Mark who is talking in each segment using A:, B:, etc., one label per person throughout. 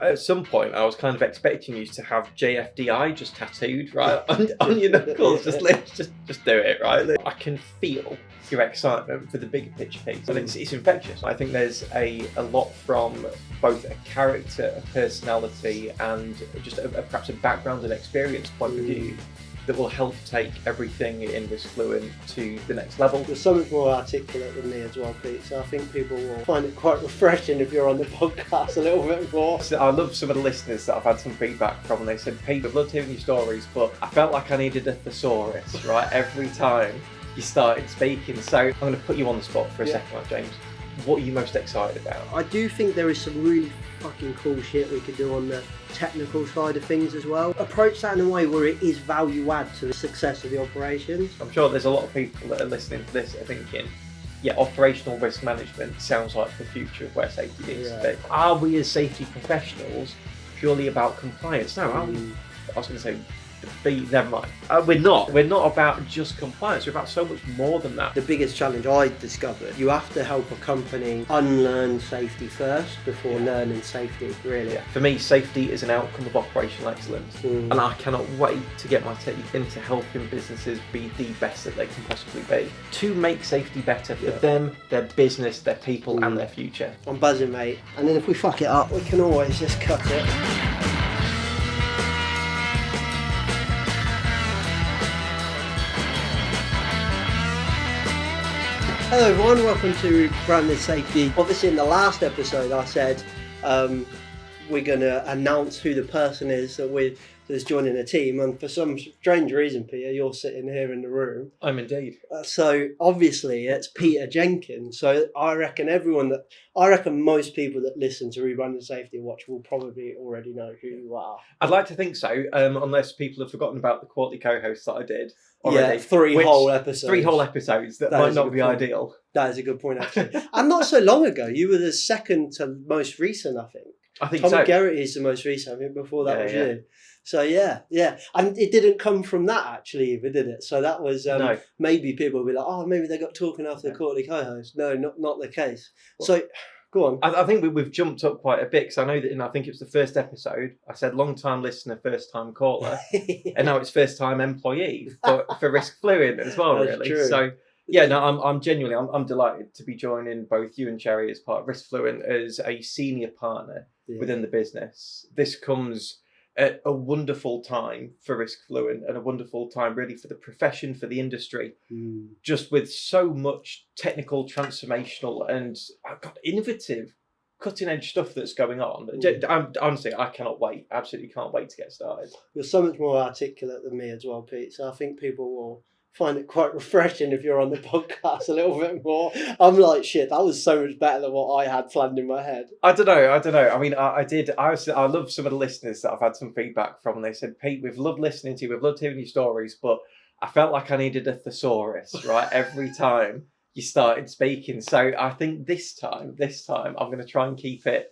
A: At some point, I was kind of expecting you to have JFDI just tattooed right on your knuckles. Just do it, right? I can feel your excitement for the bigger picture piece, and it's infectious. I think there's a lot from both a character, a personality, and just perhaps a background and experience point of view that will help take everything in Risk Fluent to the next level.
B: You're so much more articulate than me as well, Pete, so I think people will find it quite refreshing if you're on the podcast a little bit more.
A: So I love some of the listeners that I've had some feedback from, and they said, Pete, I've loved hearing your stories, but I felt like I needed a thesaurus, right, every time you started speaking. So I'm going to put you on the spot for a second, right, James. What are you most excited about?
B: I do think there is some really fucking cool shit we could do on the technical side of things as well. Approach that in a way where it is value add to the success of the operations.
A: I'm sure there's a lot of people that are listening to this are thinking, yeah, operational risk management sounds like the future of where safety needs to be. Are we as safety professionals purely about compliance? No, I was going to say, never mind. We're not. We're not about just compliance. We're about so much more than that.
B: The biggest challenge I discovered, you have to help a company unlearn safety first before learning safety, really.
A: For me, safety is an outcome of operational excellence. And I cannot wait to get my teeth into helping businesses be the best that they can possibly be. To make safety better for them, their business, their people, and their future.
B: I'm buzzing, mate. And then if we fuck it up, we can always just cut it. Hello everyone, welcome to Rebranding Safety. Obviously in the last episode I said we're going to announce who the person is that's joining the team, and for some strange reason, Peter, you're sitting here in the room.
A: I'm indeed.
B: So obviously it's Peter Jenkins. So I reckon most people that listen to Rebranding Safety Watch will probably already know who you are.
A: I'd like to think so, unless people have forgotten about the quarterly co-host that I did already.
B: Yeah, three whole episodes.
A: That might not be ideal.
B: That is a good point, actually. And not so long ago, you were the second to most recent, I think.
A: I think
B: Tommy
A: so.
B: Garrett is the most recent. I think before that was
A: you.
B: you. So yeah. And it didn't come from that actually either, did it? So that was,
A: no.
B: Maybe people will be like, oh, maybe they got talking after the quarterly co-host. No, not the case. Well, so go on.
A: I think we've jumped up quite a bit, because I know that I think it was the first episode, I said long time listener, first time caller, and now it's first time employee for Risk Fluent as well. That's really true. So yeah, no, I'm genuinely delighted to be joining both you and Cherry as part of Risk Fluent as a senior partner within the business. This comes at a wonderful time for Risk Fluent, and a wonderful time really for the profession, for the industry, just with so much technical, transformational and innovative, cutting edge stuff that's going on. Honestly, I cannot wait. Absolutely can't wait to get started.
B: You're so much more articulate than me as well, Pete. So I think people will find it quite refreshing if you're on the podcast a little bit more. I'm like, shit, that was so much better than what I had planned in my head.
A: I don't know. I mean, I love some of the listeners that I've had some feedback from, and they said, Pete, we've loved listening to you, we've loved hearing your stories, but I felt like I needed a thesaurus, right, every time you started speaking. So I think this time, I'm going to try and keep it.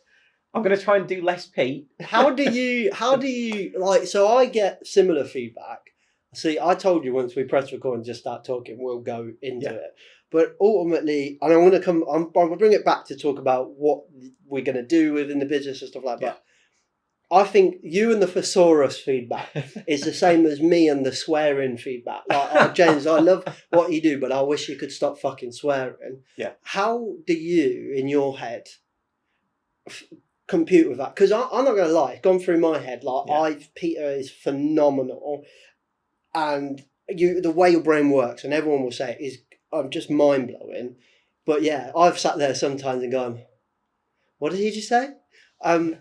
A: I'm going to try and do less Pete.
B: How do you like, so I get similar feedback. See, I told you once we press record and just start talking, we'll go into it. But ultimately, and I'm going to bring it back to talk about what we're going to do within the business and stuff like that. I think you and the thesaurus feedback is the same as me and the swearing feedback. Like, oh, James, I love what you do, but I wish you could stop fucking swearing.
A: Yeah.
B: How do you, in your head, compute with that? Because I'm not going to lie, it's gone through my head. Like, Peter is phenomenal. And the way your brain works, and everyone will say it, is just mind-blowing. But yeah, I've sat there sometimes and gone, what did he just say?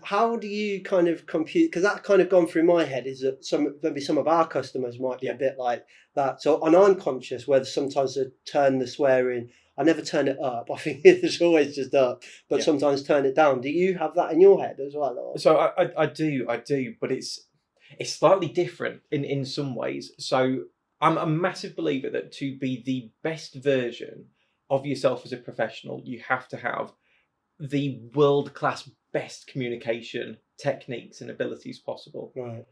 B: How do you kind of compute? Because that's kind of gone through my head, is that maybe some of our customers might be a bit like that. So, and I'm conscious whether sometimes I turn the swearing, I never turn it up. I think it's always just up, but sometimes turn it down. Do you have that in your head as well? Or?
A: So I do, but it's slightly different in some ways. So I'm a massive believer that to be the best version of yourself as a professional, you have to have the world-class best communication techniques and abilities possible.
B: Right.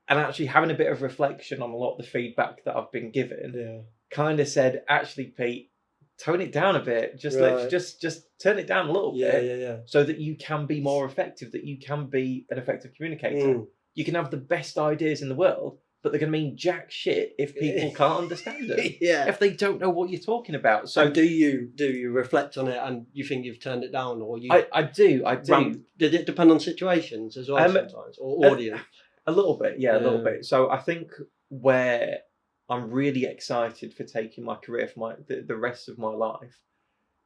A: And actually having a bit of reflection on a lot of the feedback that I've been given kind of said, actually, Pete, tone it down a bit. Just
B: Right.
A: just turn it down a little bit.
B: Yeah.
A: So that you can be more effective, that you can be an effective communicator. You can have the best ideas in the world, but they're going to mean jack shit if people can't understand them.
B: Yeah.
A: If they don't know what you're talking about. So
B: and do you reflect on it and you think you've turned it down, or you?
A: I do.
B: Did it depend on situations as well sometimes, or audience?
A: A little bit, yeah, a little bit. So I think where I'm really excited for taking my career for the rest of my life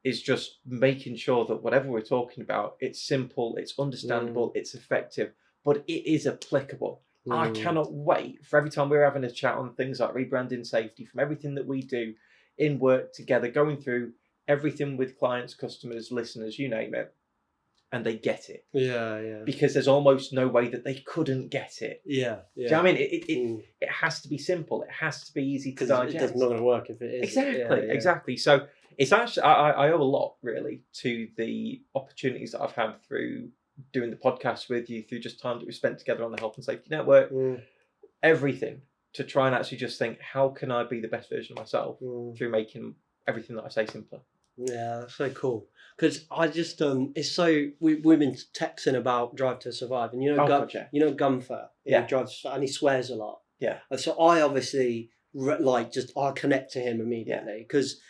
A: is just making sure that whatever we're talking about, it's simple, it's understandable, it's effective, but it is applicable. I cannot wait for every time we're having a chat on things like rebranding safety, from everything that we do in work together, going through everything with clients, customers, listeners, you name it, and they get it.
B: Yeah.
A: Because there's almost no way that they couldn't get it.
B: Yeah.
A: Do you know what I mean? It has to be simple. It has to be easy to digest.
B: It's not going to work if it is.
A: Exactly. So it's actually, I owe a lot really to the opportunities that I've had through doing the podcast with you, through just time that we spent together on the Health and Safety Network, everything, to try and actually just think, how can I be the best version of myself through making everything that I say simpler.
B: Yeah, that's so cool. Because I just it's so we've been texting about Drive to Survive, and you know Gunther, he drives and he swears a lot.
A: Yeah,
B: and so I obviously I connect to him immediately because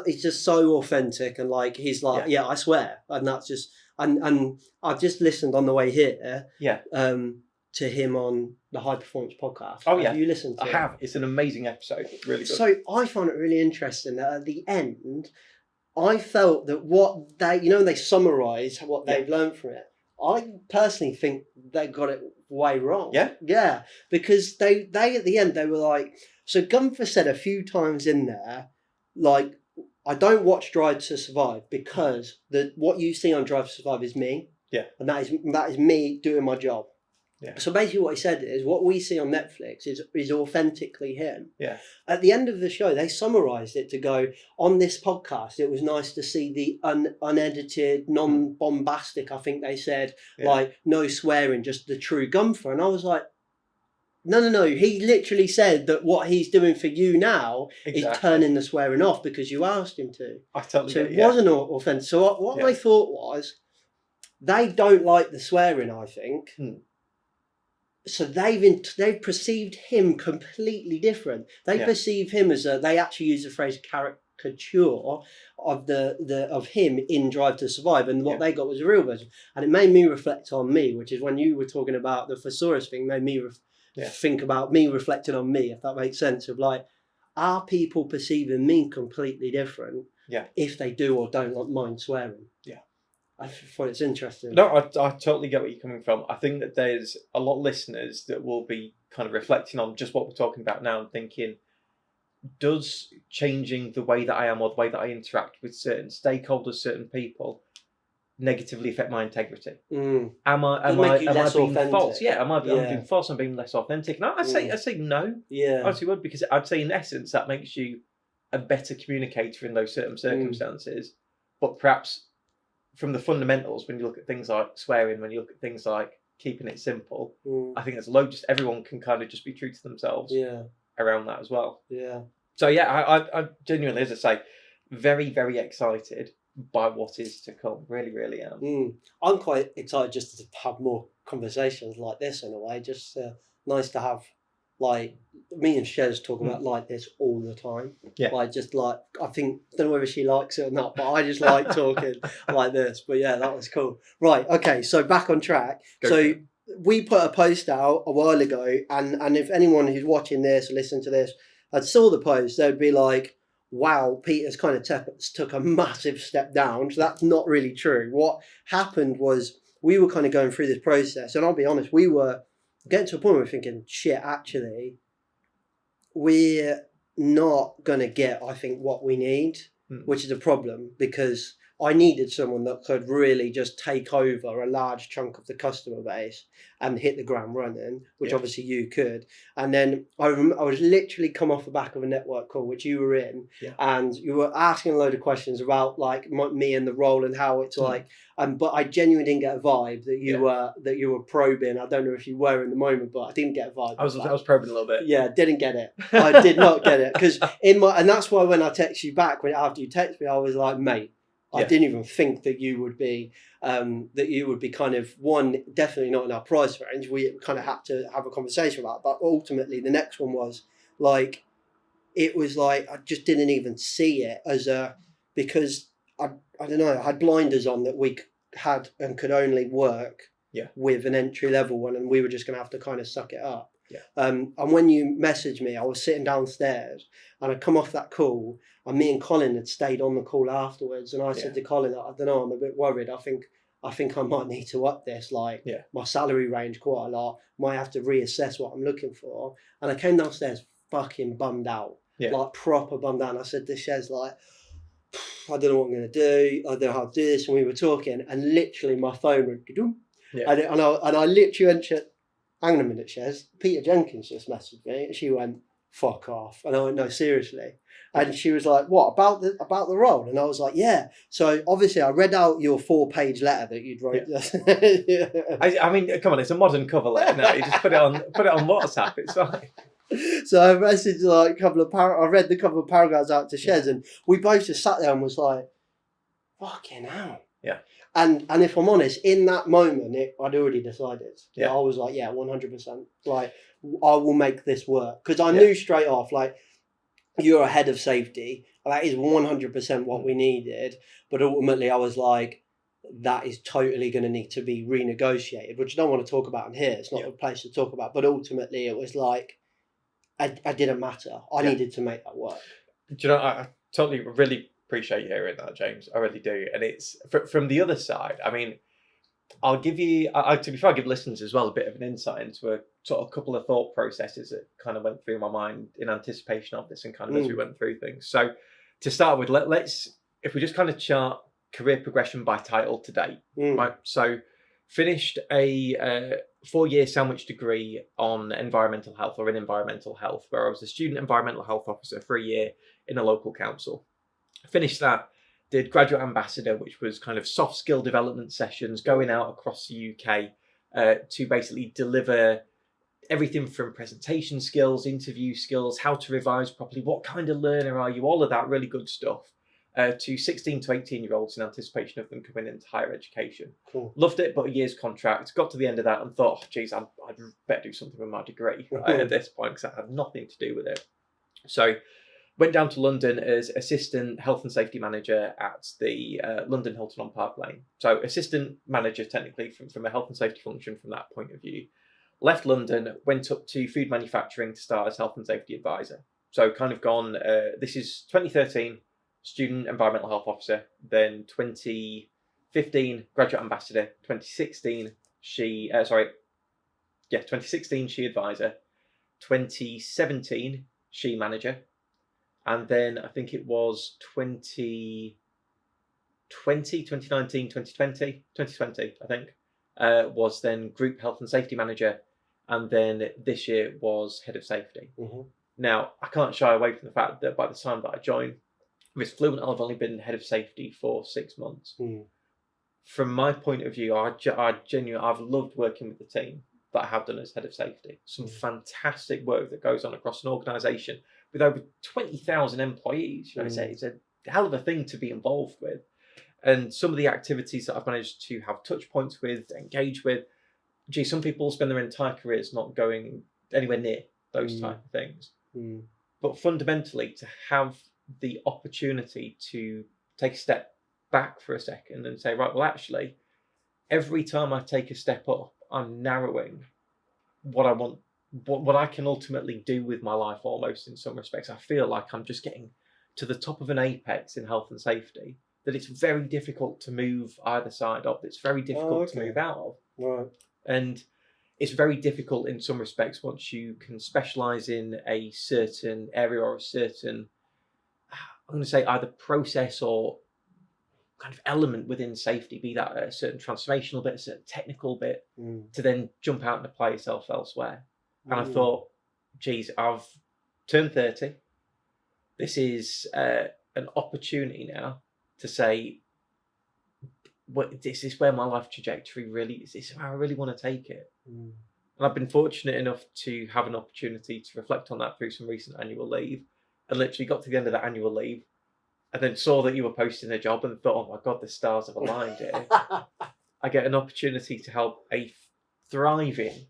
B: he's just so authentic, and like he's like I swear, and that's just and I've just listened on the way here. To him on the High Performance podcast.
A: Oh yeah,
B: have you listened to it?
A: I have. It's an amazing episode. Really good.
B: So I found it really interesting that at the end, I felt that what they summarise what they've learned from it. I personally think they got it way wrong. Yeah, because they at the end they were like, so Gunther said a few times in there, like, I don't watch Drive to Survive because what you see on Drive to Survive is me.
A: Yeah,
B: and that is me doing my job. Yeah. So basically what he said is what we see on Netflix is authentically him.
A: Yeah.
B: At the end of the show, they summarised it to go, on this podcast, it was nice to see the unedited, non-bombastic, I think they said, like, no swearing, just the true Gunther. And I was like, no. He literally said that what he's doing for you now is turning the swearing off because you asked him to.
A: I totally
B: get it. So it wasn't authentic. So what I thought was, they don't like the swearing, I think. So they've perceived him completely different. They perceive him as they actually use the phrase caricature of him in Drive to Survive, and what they got was a real version. And it made me reflect on me, which is when you were talking about the thesaurus thing, made me think about me reflecting on me, if that makes sense, of like, are people perceiving me completely different if they do or don't mind swearing? I thought it's interesting.
A: No, I totally get where you're coming from. I think that there's a lot of listeners that will be kind of reflecting on just what we're talking about now and thinking, does changing the way that I am or the way that I interact with certain stakeholders, certain people, negatively affect my integrity? Am I being false? Yeah, am I being false? I'm being less authentic? No, I say no.
B: Yeah,
A: I actually would, because I'd say in essence that makes you a better communicator in those certain circumstances. But perhaps from the fundamentals, when you look at things like swearing, when you look at things like keeping it simple, I think there's a load. Just everyone can kind of just be true to themselves. Around that as well. So I genuinely, as I say, very, very excited by what is to come. Really, really am.
B: I'm quite excited just to have more conversations like this in a way. Just nice to have, like, me and Shez talk about like this all the time. Like, just like, I don't know whether she likes it or not, but I just like talking like this. But yeah, that was cool. Right, okay, so back on track. We put a post out a while ago, and if anyone who's watching this or listening to this had saw the post, they'd be like, wow, Peter's kind of took a massive step down. So that's not really true. What happened was we were kind of going through this process, and I'll be honest, we were getting to a point where we're thinking, shit, actually, we're not going to get, I think, what we need, which is a problem, because I needed someone that could really just take over a large chunk of the customer base and hit the ground running, which obviously you could. And then I was literally come off the back of a network call, which you were in, and you were asking a load of questions about like me and the role and how it's like. But I genuinely didn't get a vibe that you were probing. I don't know if you were in the moment, but I didn't get a vibe.
A: I was probing a little bit.
B: Yeah, didn't get it. I did not get it because and that's why when I text you back after you text me, I was like, mate, I didn't even think that you would be kind of one, definitely not in our price range. We kind of had to have a conversation about it. But ultimately the next one was like, it was like I just didn't even see it as because I don't know, I had blinders on that we had and could only work with an entry level one, and we were just going to have to kind of suck it up. And when you messaged me, I was sitting downstairs and I'd come off that call, and me and Colin had stayed on the call afterwards, and I said to Colin, I don't know, I'm a bit worried. I think I might need to up this, like my salary range quite a lot, might have to reassess what I'm looking for. And I came downstairs fucking bummed out, like proper bummed out. And I said to Shez, like, I don't know what I'm going to do. I don't know how to do this. And we were talking, and literally my phone went, and I literally went, hang on a minute, Shez, Peter Jenkins just messaged me. And she went, fuck off. And I went, no, seriously. And she was like, what, about the role? And I was like, yeah. So obviously I read out your 4-page letter that you'd wrote.
A: I mean, come on, it's a modern cover letter now. You just put it on WhatsApp, it's fine.
B: So I messaged like a couple of I read the couple of paragraphs out to Shez, and we both just sat there and was like, fucking hell.
A: Yeah.
B: And if I'm honest, in that moment, I'd already decided. I was like, 100%. Like, I will make this work. Because I knew straight off, like, you're a head of safety. That is 100% what we needed. But ultimately, I was like, that is totally going to need to be renegotiated, which I don't want to talk about in here. It's not the place to talk about. But ultimately, it was like, I didn't matter. I needed to make that work.
A: Do you know, I totally really appreciate you hearing that, James. I really do. And it's from the other side. I mean, I'll give you, to be fair, I'll give listeners as well a bit of an insight into a sort of couple of thought processes that kind of went through my mind in anticipation of this and kind of as we went through things. So to start with, let's, if we just kind of chart career progression by title to date, right? So finished a 4-year sandwich degree on environmental health, or in environmental health, where I was a student environmental health officer for a year in a local council. Finished that, did graduate ambassador, which was kind of soft skill development sessions going out across the UK to basically deliver everything from presentation skills, interview skills, how to revise properly, what kind of learner are you, all of that really good stuff, to 16 to 18-year-olds in anticipation of them coming into higher education.
B: Cool.
A: Loved it, but a year's contract. Got to the end of that and thought, oh, geez, I'd better do something with my degree at this point, because I had nothing to do with it. So went down to London as assistant health and safety manager at the London Hilton on Park Lane. So assistant manager, technically, from a health and safety function from that point of view. Left London, went up to food manufacturing to start as health and safety advisor. So kind of gone, this is 2013, student environmental health officer. Then 2015, graduate ambassador. 2016, 2016, she advisor. 2017, she manager. And then I think it was 2019, 2020, I think, was then group health and safety manager. And then this year was head of safety. Now, I can't shy away from the fact that by the time that I joined Risk Fluent, I've only been head of safety for 6 months. From my point of view, I've loved working with the team that I have done as head of safety. Some fantastic work that goes on across an organisation with over 20,000 employees. You know, it's a hell of a thing to be involved with. And some of the activities that I've managed to have touch points with, engage with, gee, some people spend their entire careers not going anywhere near those type of things. But fundamentally, to have the opportunity to take a step back for a second and say, right, well, actually, every time I take a step up, I'm narrowing what I want, what I can ultimately do with my life, almost in some respects. I feel like I'm just getting to the top of an apex in health and safety that it's very difficult to move either side of. It's very difficult to move out of.
B: Right.
A: And it's very difficult in some respects once you can specialise in a certain area or a certain, I'm going to say, either process or kind of element within safety, be that a certain transformational bit, a certain technical bit, to then jump out and apply yourself elsewhere. And I thought, geez, I've turned 30. This is an opportunity now to say, this is where my life trajectory really is. This is where I really want to take it. And I've been fortunate enough to have an opportunity to reflect on that through some recent annual leave, and literally got to the end of that annual leave and then saw that you were posting a job and thought, oh my God, the stars have aligned here. I get an opportunity to help a thriving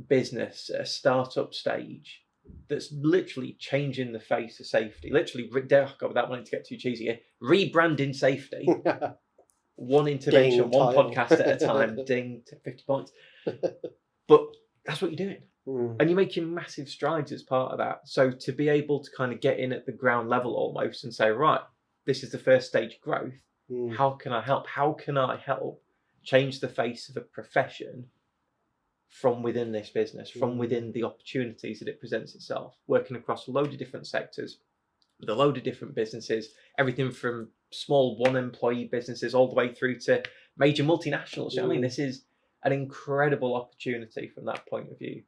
A: business at a startup stage that's literally changing the face of safety. Literally, God, without wanting to get too cheesy here, rebranding safety. One intervention, one podcast at a time, ding, 50 points. But that's what you're doing. And you're making massive strides as part of that. So to be able to kind of get in at the ground level almost and say, right, this is the first stage of growth. How can I help? How can I help change the face of a profession from within this business, from within the opportunities that it presents itself, working across a load of different sectors, with a load of different businesses, everything from small one-employee businesses all the way through to major multinationals. I mean, this is an incredible opportunity from that point of view.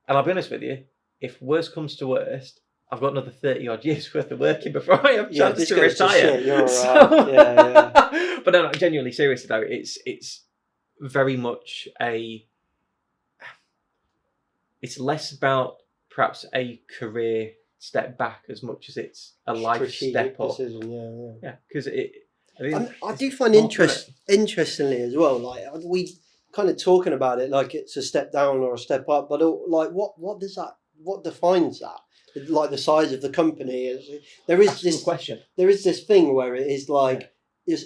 A: And I'll be honest with you, if worst comes to worst, I've got another 30 odd years worth of working before I have a chance to retire.
B: You're right.
A: But no, genuinely, seriously though, it's very much it's less about perhaps a career step back as much as it's a life step up.
B: Decision,
A: yeah, because
B: I do find interestingly as well, like we kind of talking about it like it's a step down or a step up, but like what defines that? Like the size of the company is. There is this question. There is this thing where it is like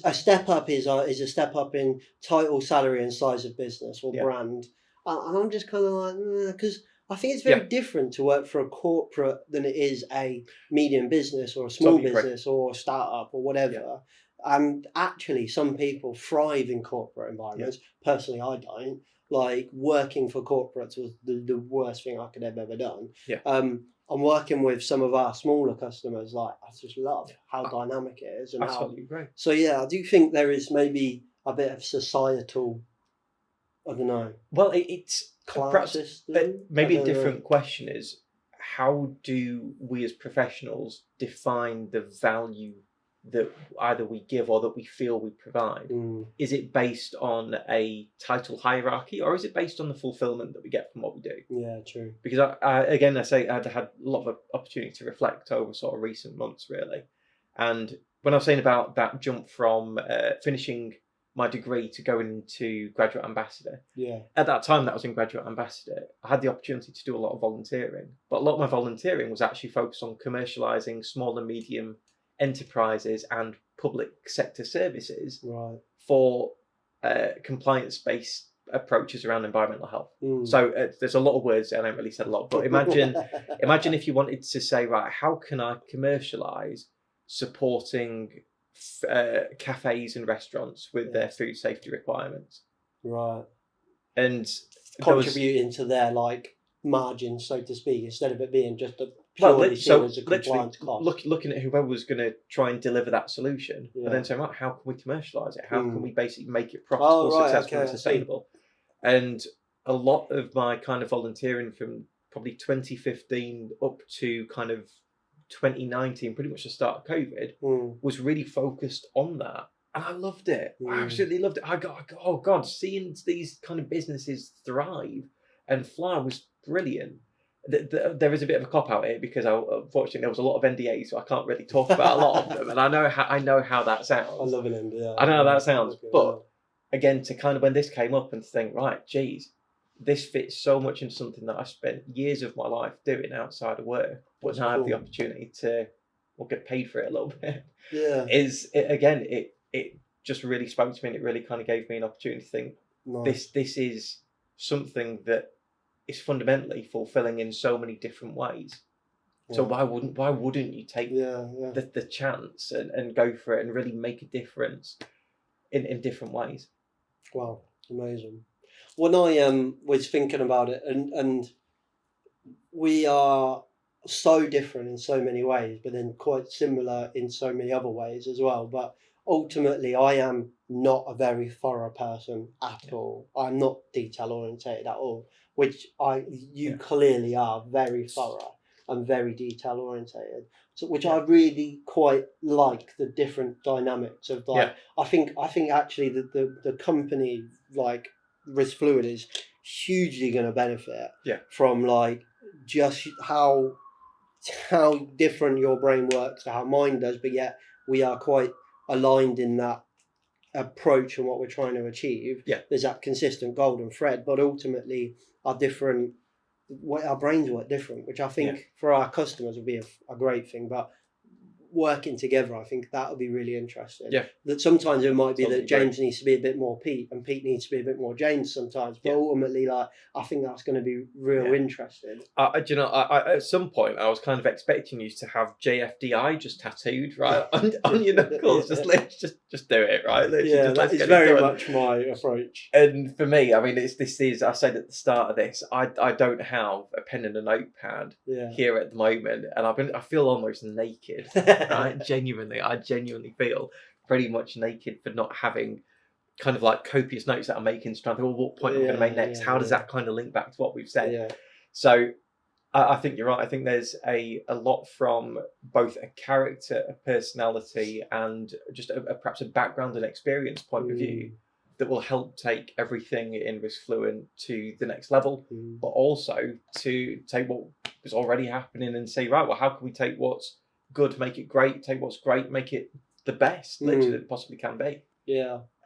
B: a step up is a step up in title, salary, and size of business or brand, and I'm just kind of like because I think it's very different to work for a corporate than it is a medium business or a small business or a startup or whatever. And actually, some people thrive in corporate environments. Personally, I don't. Like working for corporates was the worst thing I could have ever done. I'm working with some of our smaller customers. Like I just love how dynamic it is and
A: absolutely great.
B: So I do think there is maybe a bit of societal. I don't know.
A: Well, it's
B: class system.
A: Maybe a different question is, how do we as professionals define the value that either we give or that we feel we provide? Is it based on a title hierarchy, or is it based on the fulfillment that we get from what we do?
B: Yeah, true.
A: Because I say I'd had a lot of opportunity to reflect over sort of recent months, really. And when I was saying about that jump from finishing my degree to going into graduate ambassador, at that time that I was in graduate ambassador, I had the opportunity to do a lot of volunteering. But a lot of my volunteering was actually focused on commercialising small and medium enterprises and public sector services for compliance-based approaches around environmental health. So there's a lot of words, and I haven't really said a lot, but imagine if you wanted to say, right, how can I commercialise supporting cafes and restaurants with their food safety requirements? And
B: contributing to their like margins, so to speak, instead of it being just a purely as a compliance cost.
A: Looking at whoever was going to try and deliver that solution, and then saying, right, how can we commercialise it? How can we basically make it profitable, successful, and sustainable? And a lot of my kind of volunteering from probably 2015 up to kind of 2019, pretty much the start of COVID, was really focused on that. And I loved it. I absolutely loved it. I got, oh God, seeing these kind of businesses thrive and fly was brilliant. There is a bit of a cop out here because unfortunately there was a lot of NDAs, so I can't really talk about a lot of them. And I know how that sounds.
B: I love an NDA.
A: I know how that sounds. But again, to kind of when this came up and to think, right, geez, this fits so much into something that I spent years of my life doing outside of work, but now I have the opportunity to get paid for it a little bit. It just really spoke to me, and it really kind of gave me an opportunity to think, this is something that is fundamentally fulfilling in so many different ways. So why wouldn't you take the chance and go for it and really make a difference in different ways?
B: Wow, amazing. When I was thinking about it, and we are so different in so many ways, but then quite similar in so many other ways as well. But ultimately I am not a very thorough person at all. I'm not detail orientated at all, which you clearly are very thorough and very detail orientated. So, which I really quite like the different dynamics of like. I think actually the company like Risk Fluent is hugely going to benefit from like just how different your brain works to how mine does, but yet we are quite aligned in that approach and what we're trying to achieve. There's that consistent golden thread, but ultimately our brains work different, which I think for our customers would be a great thing. But working together, I think that would be really interesting. That sometimes it might be that James needs to be a bit more Pete and Pete needs to be a bit more James sometimes, but ultimately, like, I think that's going to be real interesting.
A: Do you know, I at some point I was kind of expecting you to have JFDI just tattooed right on your knuckles. Just do it, right?
B: That is very much my approach.
A: And for me, I mean, this is I said at the start of this, I don't have a pen and a notepad here at the moment, and I feel almost naked. I genuinely feel pretty much naked for not having kind of like copious notes that I'm making, trying to think, well, what point I'm going to make next? How does that kind of link back to what we've said? So I think you're right. I think there's a lot from both a character, a personality, and just perhaps a background and experience point of view that will help take everything in Risk Fluent to the next level, but also to take what is already happening and say, right, well, how can we take what's good, make it great, take what's great, make it the best literally that it possibly can be.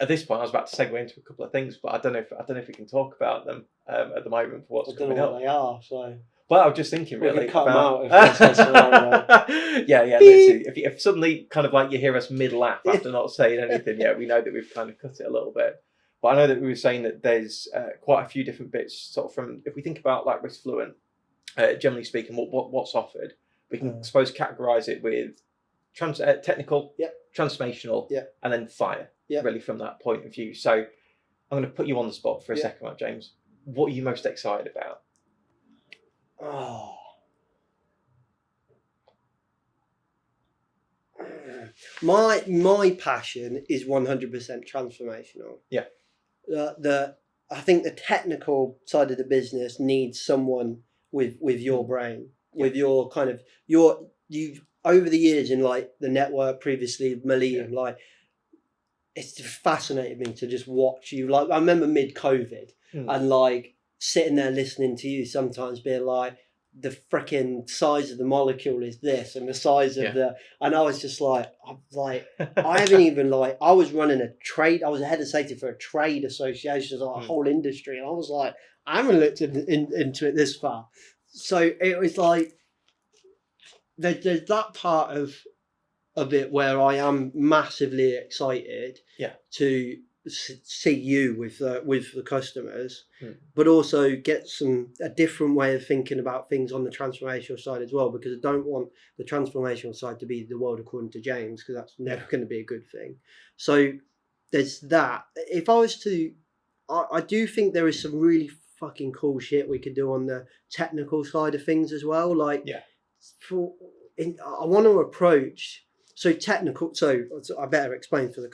A: At this point I was about to segue into a couple of things, but I don't know if we can talk about them at the moment for what's coming up.
B: They are, so
A: well, I was just thinking really
B: cut
A: about
B: them out if
A: literally, if suddenly kind of like you hear us mid laugh after not saying anything we know that we've kind of cut it a little bit. But I know that we were saying that there's quite a few different bits sort of from, if we think about like Risk Fluent, generally speaking, what's offered, we can, I suppose, categorise it with technical, transformational, and then fire, really from that point of view. So I'm going to put you on the spot for a second, right, James? What are you most excited about?
B: My passion is 100% transformational. I think the technical side of the business needs someone with your brain. With your kind of you've over the years in like the network, previously Millennium, like it's just fascinated me to just watch you. Like I remember mid-COVID and like sitting there listening to you sometimes being like, the freaking size of the molecule is this and the size of and I was just like, I haven't even like, I was running a trade, I was a head of safety for a trade association, like a whole industry, and I was like, I haven't looked into it this far. So it was like, there's that part of it where I am massively excited to see you with the customers, but also get a different way of thinking about things on the transformational side as well, because I don't want the transformational side to be the world according to James, because that's never going to be a good thing. So there's that. If I was to, I do think there is some really fucking cool shit we could do on the technical side of things as well. Like, I want to approach. So technical. So I better explain for the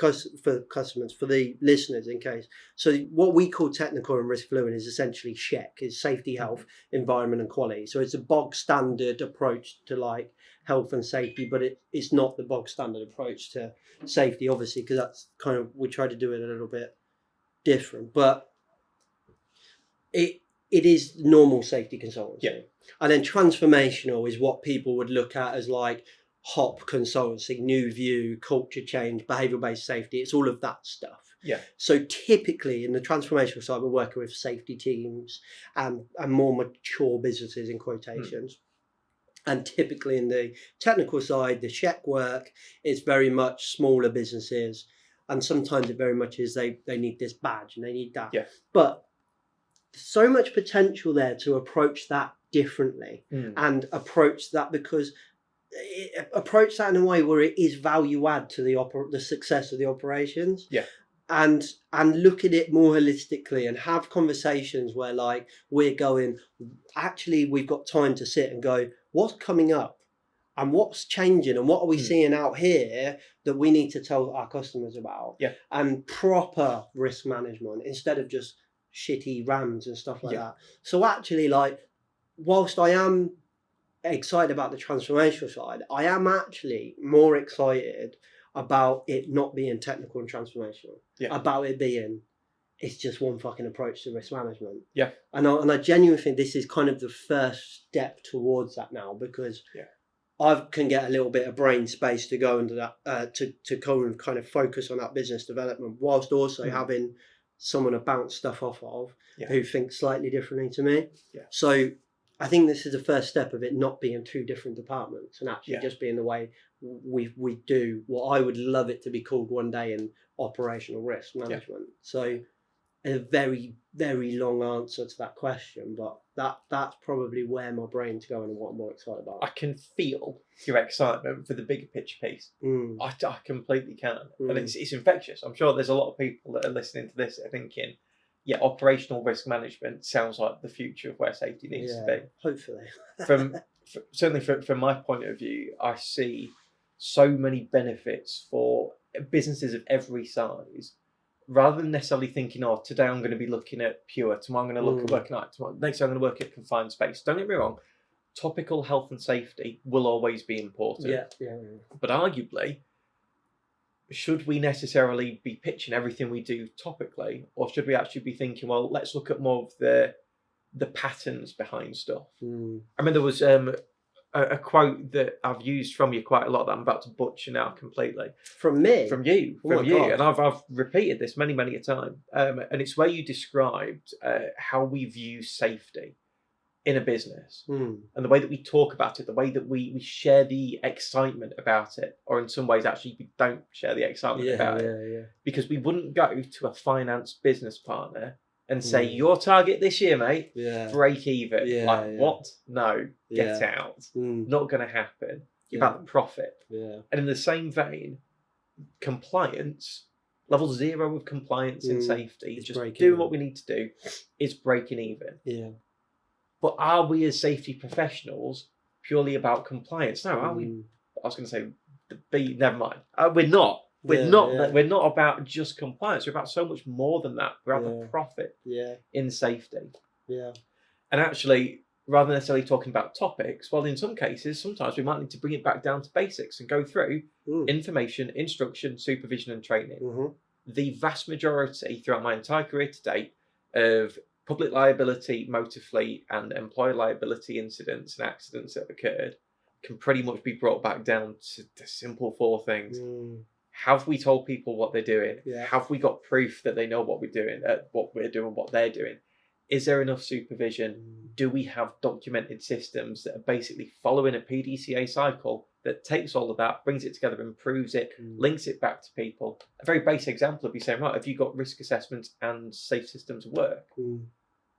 B: customers, for the listeners, in case. So what we call technical and Risk Fluent is essentially SHEC, is safety, health, environment, and quality. So it's a bog standard approach to like health and safety, but it's not the bog standard approach to safety, obviously, because that's kind of, we try to do it a little bit different, but it is normal safety consultancy. And then transformational is what people would look at as like HOP consultancy, new view, culture change, behavioral-based safety. It's all of that stuff. So typically in the transformational side, we're working with safety teams and more mature businesses in quotations. And typically in the technical side, the SHEC work is very much smaller businesses. And sometimes it very much is they need this badge and they need that. But so much potential there to approach that differently and approach that approach that in a way where it is value add to the success of the operations. And look at it more holistically and have conversations where like we're going, actually we've got time to sit and go, what's coming up? and what's changing and what are we seeing out here that we need to tell our customers about. And proper risk management instead of just shitty RAMs and stuff like that. So actually, like, whilst I am excited about the transformational side, I am actually more excited about it not being technical and transformational. About it being, it's just one fucking approach to risk management. And I genuinely think this is kind of the first step towards that now, because I can get a little bit of brain space to go into that, to go and kind of focus on that business development, whilst also having someone to bounce stuff off of who thinks slightly differently to me. So I think this is the first step of it not being two different departments and actually just being the way we do what I would love it to be called one day in operational risk management. So a very, very long answer to that question, but that's probably where my brain's going and what I'm more excited about.
A: I can feel your excitement for the bigger picture piece. I completely can. And it's infectious. I'm sure there's a lot of people that are listening to this that are thinking, operational risk management sounds like the future of where safety needs to be.
B: Hopefully.
A: Certainly from my point of view, I see so many benefits for businesses of every size. Rather than necessarily thinking, today I'm going to be looking at pure, tomorrow I'm going to look at working out, next I'm going to work at confined space. Don't get me wrong, topical health and safety will always be important. But arguably, should we necessarily be pitching everything we do topically, or should we actually be thinking, well, let's look at more of the patterns behind stuff? I mean, there was a quote that I've used from you quite a lot that I'm about to butcher now completely.
B: From me?
A: From you. From you. And I've repeated this many, many a time. And it's where you described how we view safety in a business. And the way that we talk about it, the way that we share the excitement about it, or in some ways actually we don't share the excitement about it. Because we wouldn't go to a finance business partner and say, your target this year, mate, break even. What? No, get out. Not going to happen. About the profit. And in the same vein, compliance, level 0 of compliance in safety, just doing what we need to do, is breaking even. But are we as safety professionals purely about compliance? No, are we? I was going to say, never mind. We're not. We're not about just compliance. We're about so much more than that. We're about the profit in safety. And actually, rather than necessarily talking about topics, well, in some cases, sometimes we might need to bring it back down to basics and go through information, instruction, supervision, and training. The vast majority throughout my entire career to date of public liability, motor fleet, and employer liability incidents and accidents that have occurred can pretty much be brought back down to the simple 4 things. Have we told people what they're doing? Have we got proof that they know what we're doing, what they're doing? Is there enough supervision? Do we have documented systems that are basically following a PDCA cycle that takes all of that, brings it together, improves it, links it back to people? A very basic example of you saying, right, have you got risk assessments and safe systems of work? And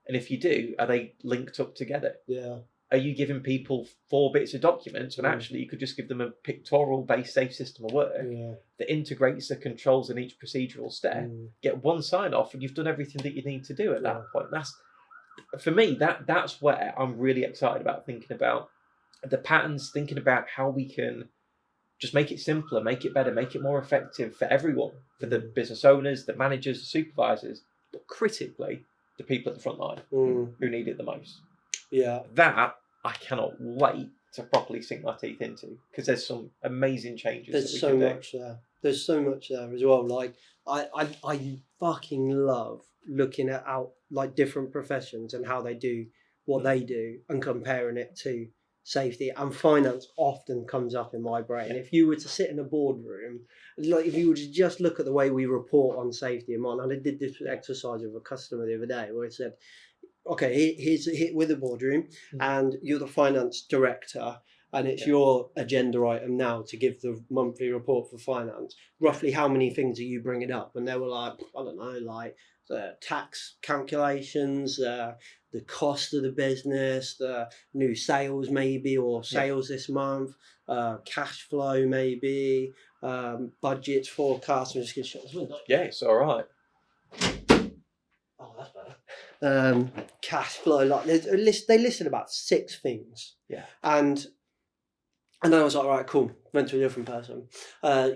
A: if you do, are they linked up together? Are you giving people 4 bits of documents when actually you could just give them a pictorial-based safe system of work that integrates the controls in each procedural step, get one sign-off, and you've done everything that you need to do at that point? That's, for me, that's where I'm really excited about thinking about the patterns, thinking about how we can just make it simpler, make it better, make it more effective for everyone, for the business owners, the managers, the supervisors, but critically, the people at the front line who need it the most. That I cannot wait to properly sink my teeth into, because there's some amazing changes.
B: There's so much there. There's so much there as well. Like I fucking love looking at like different professions and how they do what they do and comparing it to safety, and finance often comes up in my brain. If you were to sit in a boardroom, like if you were to just look at the way we report on safety and I did this exercise with a customer the other day where it said, okay, here's with the boardroom, and you're the finance director, and it's your agenda item now to give the monthly report for finance. Roughly how many things are you bringing up? And they were like, I don't know, like the tax calculations, the cost of the business, the new sales maybe, or sales this month, cash flow maybe, budgets, forecasts. I'm just going to shut this window.
A: Yeah, it's all right.
B: Oh, that's better. Cash flow, like they listed about 6 things. And And then I was like, all right, cool. Went to a different person.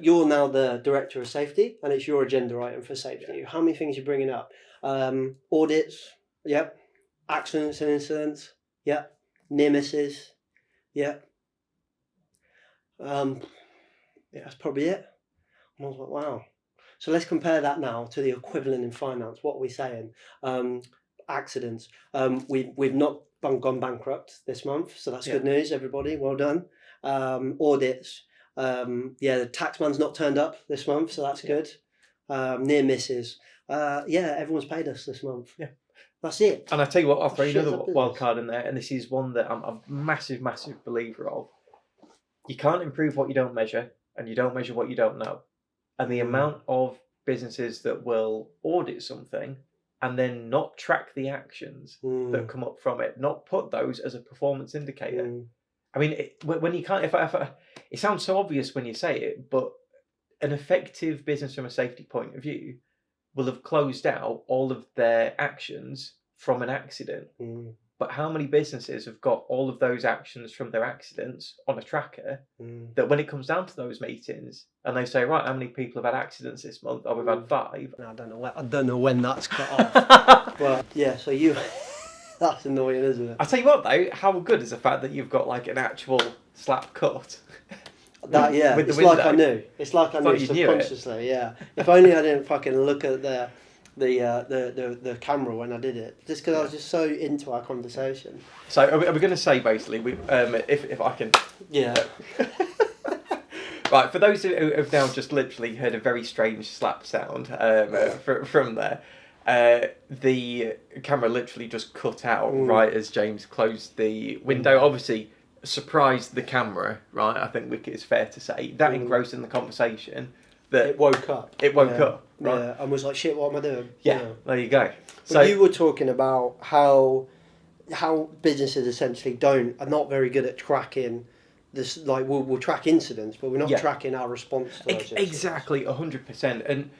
B: You're now the director of safety, and it's your agenda item for safety. How many things are you bringing up? Audits, yep. Accidents and incidents, yep. Near misses, yep. Yeah, that's probably it. And I was like, wow. So let's compare that now to the equivalent in finance. What are we saying? Accidents. We've not gone bankrupt this month, so that's good news, everybody. Well done. Audits. The taxman's not turned up this month, so that's good. Near misses. Everyone's paid us this month. Yeah. That's it.
A: And I tell you what, I'll throw you another wild card in there, and this is one that I'm a massive, massive believer of. You can't improve what you don't measure, and you don't measure what you don't know. And the amount of businesses that will audit something and then not track the actions that come up from it, not put those as a performance indicator. I mean, when you can't, it sounds so obvious when you say it, but an effective business from a safety point of view will have closed out all of their actions from an accident. But how many businesses have got all of those actions from their accidents on a tracker that when it comes down to those meetings and they say, right, how many people have had accidents this month? Oh, we've had 5.
B: I don't know when that's cut off. But yeah, so you... That's annoying, isn't it?
A: I tell you what, though, how good is the fact that you've got like an actual slap cut?
B: That it's like I knew. It's like I knew subconsciously. Yeah. If only I didn't fucking look at the camera when I did it, just because I was just so into our conversation.
A: So are we going to say basically, if I can?
B: Yeah.
A: Right. For those who have now just literally heard a very strange slap sound from there. The camera literally just cut out right as James closed the window. Obviously, surprised the camera, right? I think it's fair to say that engrossed in the conversation that
B: it woke up.
A: It woke up, right?
B: Yeah, and was like, "Shit, what am I doing?"
A: Yeah, there you go.
B: So you were talking about how businesses essentially are not very good at tracking this. Like we'll track incidents, but we're not tracking our response to those
A: exactly 100%. And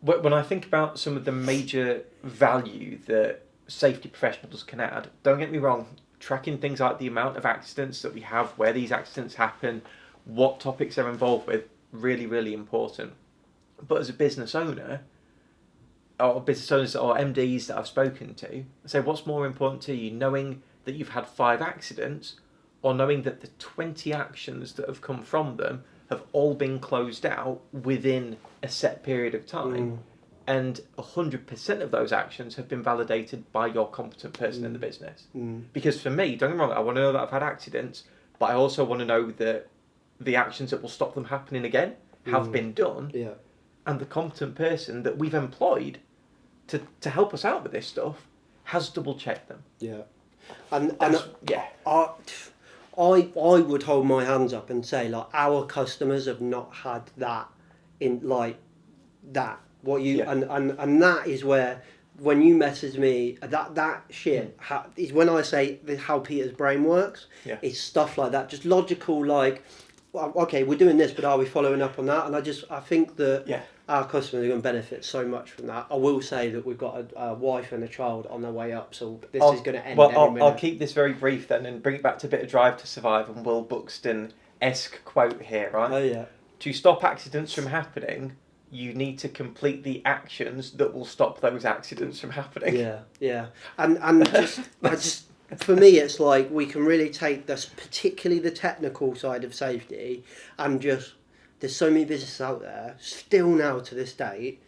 A: when I think about some of the major value that safety professionals can add, don't get me wrong, tracking things like the amount of accidents that we have, where these accidents happen, what topics they're involved with, really, really important. But as a business owner, or business owners or MDs that I've spoken to, I say, what's more important to you, knowing that you've had 5 accidents or knowing that the 20 actions that have come from them have all been closed out within a set period of time, and 100% of those actions have been validated by your competent person in the business. Because for me, don't get me wrong, I want to know that I've had accidents, but I also want to know that the actions that will stop them happening again have been done, and the competent person that we've employed to help us out with this stuff has double checked them.
B: I would hold my hands up and say, like, our customers have not had that in like that. And that is where, when you message me, that shit is when I say how Peter's brain works. It's stuff like that, just logical. Like, well, okay, we're doing this, but are we following up on that? And I think that our customers are going to benefit so much from that. I will say that we've got a wife and a child on their way up, so this is going to end.
A: Well, I'll keep this very brief then and bring it back to a bit of Drive to Survive and Will Buxton-esque quote here, right?
B: Oh yeah.
A: To stop accidents from happening, you need to complete the actions that will stop those accidents from happening.
B: Yeah. And just for me, it's like we can really take this, particularly the technical side of safety, and just, there's so many businesses out there still now to this date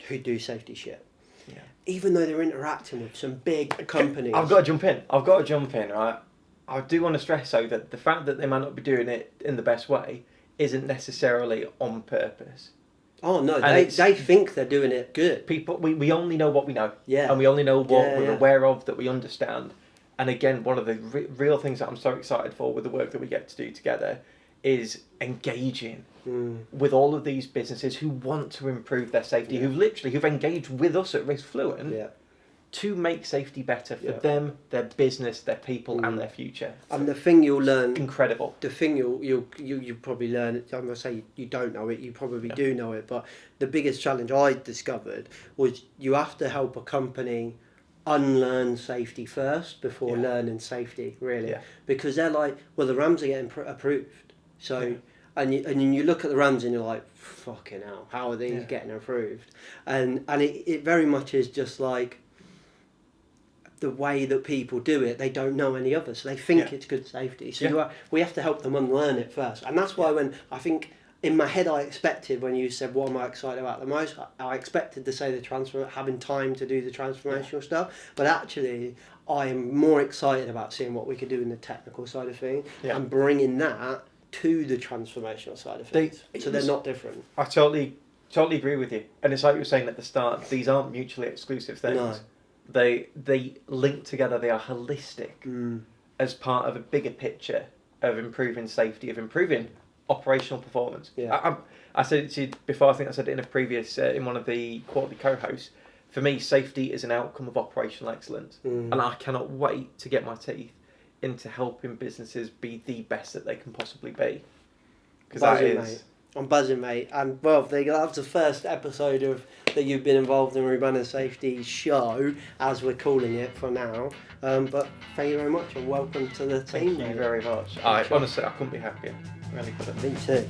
B: who do safety shit. Even though they're interacting with some big companies.
A: I've got to jump in, right? I do want to stress though that the fact that they might not be doing it in the best way isn't necessarily on purpose.
B: Oh no, they think they're doing it good.
A: People, we only know what we know, and we only know what we're aware of, that we understand. And again, one of the real things that I'm so excited for with the work that we get to do together is engaging with all of these businesses who want to improve their safety, who've engaged with us at Risk Fluent to make safety better for them, their business, their people, and their future.
B: And the thing you'll learn,
A: incredible.
B: The thing you probably learn, I'm going to say you don't know it, you probably do know it, but the biggest challenge I discovered was you have to help a company unlearn safety first before learning safety, really. Yeah. Because they're like, well, the RAMs are getting approved. So, and you look at the RAMs and you're like, fucking hell, how are these getting approved? And it very much is just like the way that people do it, they don't know any other. So they think it's good safety. So we have to help them unlearn it first. And that's why when I think, in my head, I expected, when you said, what am I excited about the most? I expected to say having time to do the transformational stuff. But actually, I am more excited about seeing what we could do in the technical side of things and bringing that to the transformational side of things. So they're not different.
A: I totally agree with you. And it's like you were saying at the start, these aren't mutually exclusive things. No. They link together, they are holistic as part of a bigger picture of improving safety, of improving operational performance. Yeah. I said it to you before, I think I said it in a previous, in one of the quarterly co-hosts, for me, safety is an outcome of operational excellence. And I cannot wait to get my teeth into helping businesses be the best that they can possibly be. Because that is...
B: Mate. I'm buzzing, mate. And, well, that's the first episode that you've been involved in Rebranding Safety show, as we're calling it for now. But thank you very much and welcome to the team.
A: Thank you very much. Honestly, I couldn't be happier. Really couldn't.
B: Me too.